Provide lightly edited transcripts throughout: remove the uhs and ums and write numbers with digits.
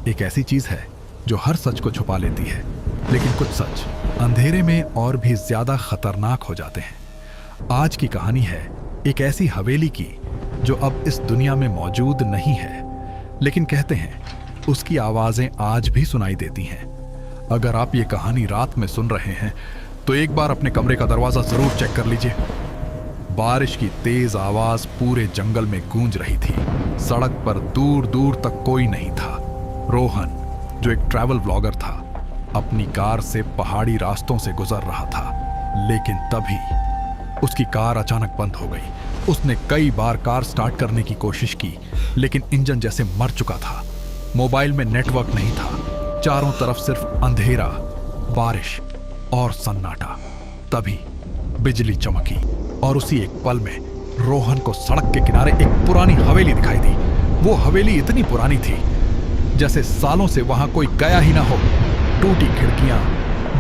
एक ऐसी चीज है जो हर सच को छुपा लेती है, लेकिन कुछ सच अंधेरे में और भी ज्यादा खतरनाक हो जाते हैं। आज की कहानी है एक ऐसी हवेली की जो अब इस दुनिया में मौजूद नहीं है, लेकिन कहते हैं उसकी आवाजें आज भी सुनाई देती हैं। अगर आप ये कहानी रात में सुन रहे हैं तो एक बार अपने कमरे का दरवाजा जरूर चेक कर लीजिए। बारिश की तेज आवाज पूरे जंगल में गूंज रही थी। सड़क पर दूर दूर तक कोई नहीं था। रोहन, जो एक ट्रैवल ब्लॉगर था, अपनी कार से पहाड़ी रास्तों से गुजर रहा था, लेकिन तभी उसकी कार अचानक बंद हो गई। उसने कई बार कार स्टार्ट करने की कोशिश की, लेकिन इंजन जैसे मर चुका था। मोबाइल में नेटवर्क नहीं था। चारों तरफ सिर्फ अंधेरा, बारिश और सन्नाटा। तभी बिजली चमकी और उसी एक पल में रोहन को सड़क के किनारे एक पुरानी हवेली दिखाई दी। वो हवेली इतनी पुरानी थी जैसे सालों से वहां कोई गया ही ना हो। टूटी खिड़कियां,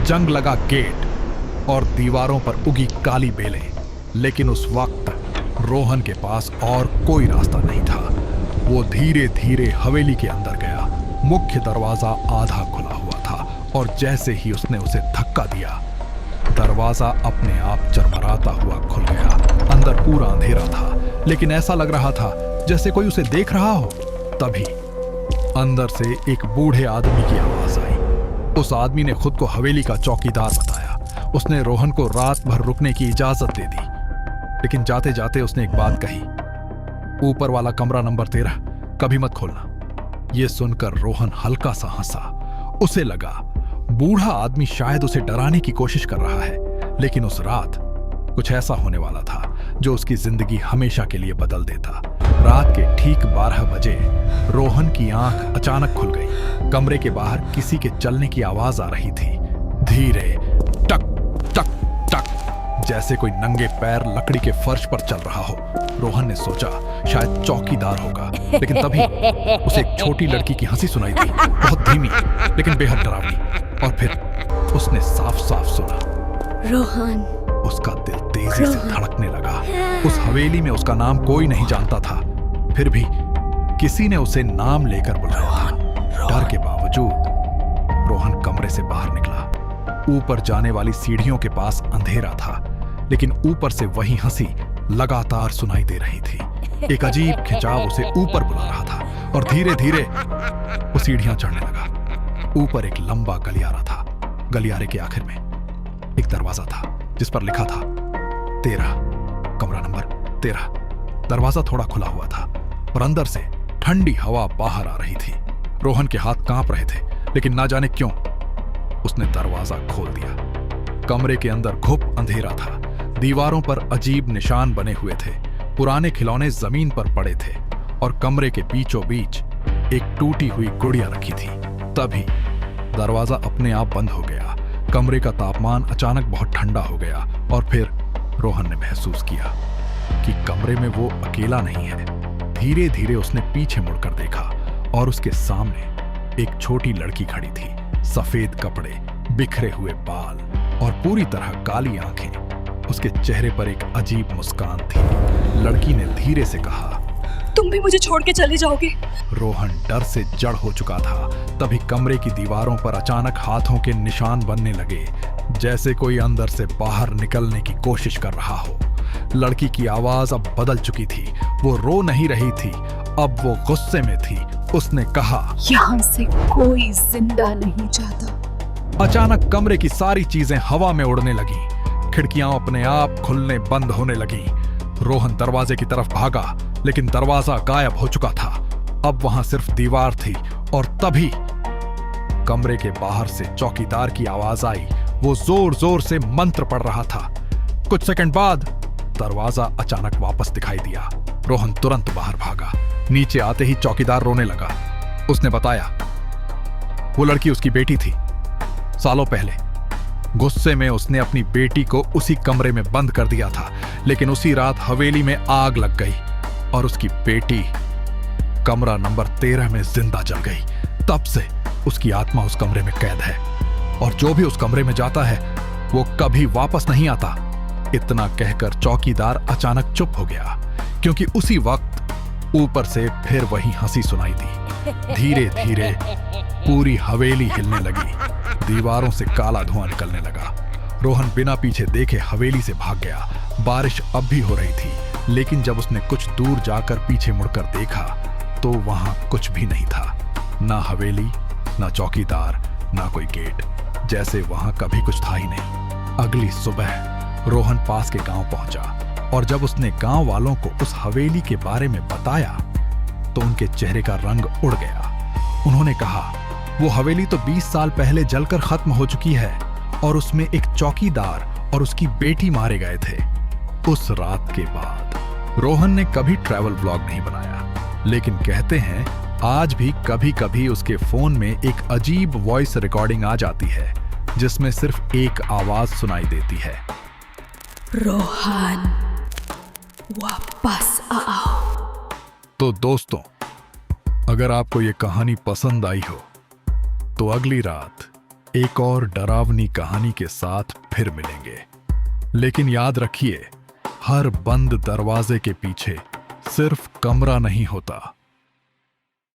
जंग लगा गेट और दीवारों पर उगी काली बेलें। लेकिन उस वक्त रोहन के पास और कोई रास्ता नहीं था। वो धीरे धीरे हवेली के अंदर गया। मुख्य दरवाजा आधा खुला हुआ था और जैसे ही उसने उसे धक्का दिया, दरवाजा अपने आप चरमराता हुआ खुल गया। अंदर पूरा अंधेरा था, लेकिन ऐसा लग रहा था जैसे कोई उसे देख रहा हो। तभी अंदर से एक बूढ़े आदमी की आवाज आई। उस आदमी ने खुद को हवेली का चौकीदार बताया। उसने रोहन को रात भर रुकने की इजाजत दे दी, लेकिन जाते जाते उसने एक बात कही, ऊपर वाला कमरा नंबर 13 कभी मत खोलना। यह सुनकर रोहन हल्का सा हंसा। उसे लगा बूढ़ा आदमी शायद उसे डराने की कोशिश कर रहा है, लेकिन उस रात कुछ ऐसा होने वाला था जो उसकी जिंदगी हमेशा के लिए बदल देता। रात के ठीक 12 बजे रोहन की आंख अचानक खुल गई। कमरे के बाहर किसी के चलने की आवाज आ रही थी, धीरे, टक टक टक, जैसे कोई नंगे पैर लकड़ी के फर्श पर चल रहा हो। रोहन ने सोचा शायद चौकीदार होगा, लेकिन तभी उसे एक छोटी लड़की की हंसी सुनाई दी, बहुत धीमी लेकिन बेहद डरावनी। और फिर उसने साफ साफ सुना, रोहन। उसका दिल तेजी से धड़कने लगा। उस हवेली में उसका नाम कोई नहीं जानता था, फिर भी किसी ने उसे नाम लेकर बुलाया था। डर के बावजूद रोहन कमरे से बाहर निकला। ऊपर जाने वाली सीढ़ियों के पास अंधेरा था, लेकिन ऊपर से वही हंसी लगातार सुनाई दे रही थी। एक अजीब खिंचाव उसे ऊपर बुला रहा था और धीरे धीरे वो सीढ़ियां चढ़ने लगा। ऊपर एक लंबा गलियारा था। गलियारे के आखिर में एक दरवाजा था जिस पर लिखा था 13, कमरा नंबर 13। दरवाजा थोड़ा खुला हुआ था और अंदर से ठंडी हवा बाहर आ रही थी। रोहन के हाथ कांप रहे थे, लेकिन ना जाने क्यों उसने दरवाजा खोल दिया। कमरे के अंदर घुप अंधेरा था। दीवारों पर अजीब निशान बने हुए थे। पुराने खिलौने जमीन पर पड़े थे और कमरे के बीचों बीच एक टूटी हुई गुड़िया रखी थी। तभी दरवाजा अपने आप बंद हो गया। कमरे का तापमान अचानक बहुत ठंडा हो गया और फिर रोहन ने महसूस किया कि कमरे में वो अकेला नहीं है। धीरे धीरे उसने पीछे मुड़कर देखा और उसके सामने एक छोटी लड़की खड़ी थी। सफेद कपड़े, बिखरे हुए बाल और पूरी तरह काली आंखें। उसके चेहरे पर एक अजीब मुस्कान थी। लड़की ने धीरे से कहा, तुम भी मुझे छोड़ के चले जाओगे? रोहन डर से जड़ हो चुका था। तभी कमरे की दीवारों पर अचानक हाथों के निशान बनने लगे, जैसे कोई अंदर से बाहर निकलने की कोशिश कर रहा हो। लड़की की आवाज अब बदल चुकी थी। वो रो नहीं रही थी, अब वो गुस्से में थी। उसने कहा, यहाँ से कोई जिंदा नहीं जाता। अचानक कमरे की सारी चीजें हवा में उड़ने लगी। खिड़कियां अपने आप खुलने बंद होने लगी। रोहन दरवाजे की तरफ भागा, लेकिन दरवाजा गायब हो चुका था। अब वहां सिर्फ दीवार थी और तभी कमरे के बाहर से चौकीदार की आवाज आई। वो जोर जोर से मंत्र पढ़ रहा था। कुछ सेकंड बाद दरवाजा अचानक वापस दिखाई दिया। रोहन तुरंत बाहर भागा। नीचे आते ही चौकीदार रोने लगा। उसने बताया वो लड़की उसकी बेटी थी। सालों पहले गुस्से में उसने अपनी बेटी को उसी कमरे में बंद कर दिया था, लेकिन उसी रात हवेली में आग लग गई और उसकी बेटी कमरा नंबर 13 में जिंदा जल गई। तब से उसकी आत्मा उस कमरे में कैद है और जो भी उस कमरे में जाता है वो कभी वापस नहीं आता। इतना कहकर चौकीदार अचानक चुप हो गया, क्योंकि उसी वक्त ऊपर से फिर वही हंसी सुनाई दी। धीरे धीरे पूरी हवेली हिलने लगी। दीवारों से काला धुआं निकलने लगा। रोहन बिना पीछे देखे हवेली से भाग गया। बारिश अब भी हो रही थी, लेकिन जब उसने कुछ दूर जाकर पीछे मुड़कर देखा तो वहां कुछ भी नहीं था। ना हवेली, ना चौकीदार, ना कोई गेट, जैसे वहां कभी कुछ था ही नहीं। अगली सुबह रोहन पास के गांव पहुंचा और जब उसने गांव वालों को उस हवेली के बारे में बताया तो उनके चेहरे का रंग उड़ गया। उन्होंने कहा, वो हवेली तो 20 साल पहले जलकर खत्म हो चुकी है और उसमें एक चौकीदार और उसकी बेटी मारे गए थे। उस रात के बाद रोहन ने कभी ट्रैवल ब्लॉग नहीं बनाया, लेकिन कहते हैं आज भी कभी कभी उसके फोन में एक अजीब वॉइस रिकॉर्डिंग आ जाती है जिसमें सिर्फ एक आवाज सुनाई देती है, रोहन वापस आओ। तो दोस्तों, अगर आपको ये कहानी पसंद आई हो तो अगली रात एक और डरावनी कहानी के साथ फिर मिलेंगे। लेकिन याद रखिए, हर बंद दरवाजे के पीछे सिर्फ कमरा नहीं होता,